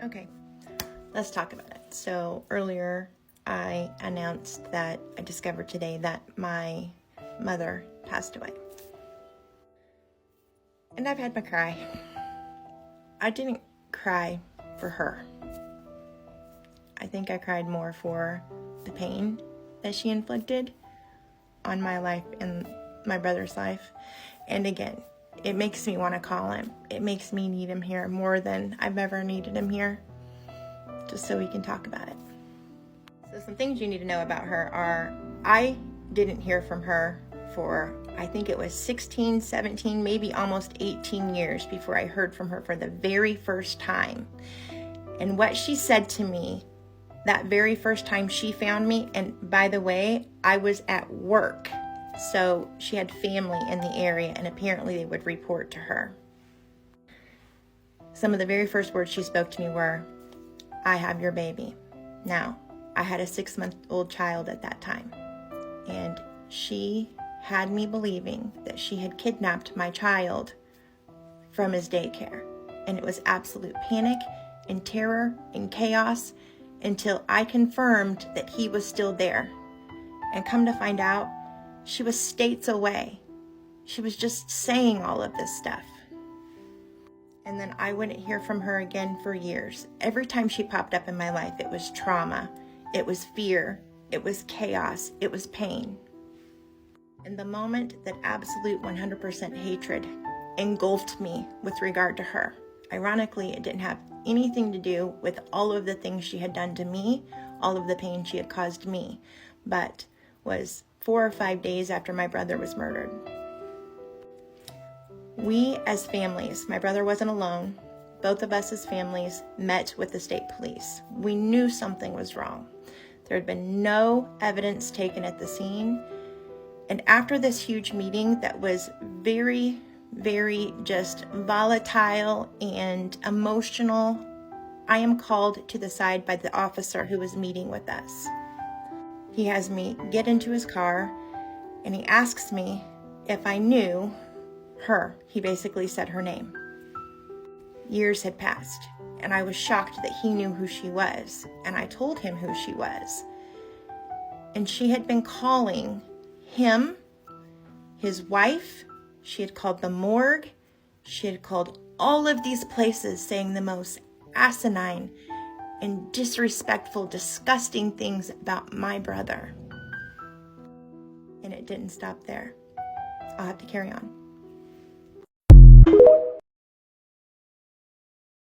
Okay, let's talk about it. So earlier I announced that I discovered today that my mother passed away. And I've had my cry. I didn't cry for her. I think I cried more for the pain that she inflicted on my life and my brother's life. And again, it makes me want to call him. It makes me need him here more than I've ever needed him here, just so we can talk about it. So some things you need to know about her are, I didn't hear from her for, I think it was 16, 17, maybe almost 18 years before I heard from her for the very first time. And what she said to me that very first time she found me, and by the way, I was at work, so she had family in the area, and apparently they would report to her. Some of the very first words she spoke to me were, "I have your baby." Now, I had a 6-month-old child at that time, and she had me believing that she had kidnapped my child from his daycare, and it was absolute panic and terror and chaos until I confirmed that he was still there. And come to find out, she was states away. She was just saying all of this stuff. And then I wouldn't hear from her again for years. Every time she popped up in my life, it was trauma, it was fear, it was chaos, it was pain. And the moment that absolute 100% hatred engulfed me with regard to her, ironically, it didn't have anything to do with all of the things she had done to me, all of the pain she had caused me, but was 4 or 5 days after my brother was murdered. We as families, my brother wasn't alone, both of us as families met with the state police. We knew something was wrong. There had been no evidence taken at the scene. And after this huge meeting that was very, very just volatile and emotional, I am called to the side by the officer who was meeting with us. He has me get into his car and he asks me if I knew her. He basically said her name. Years had passed and I was shocked that he knew who she was, and I told him who she was. And she had been calling him, his wife, she had called the morgue, she had called all of these places saying the most asinine and disrespectful, disgusting things about my brother. And it didn't stop there. I'll have to carry on.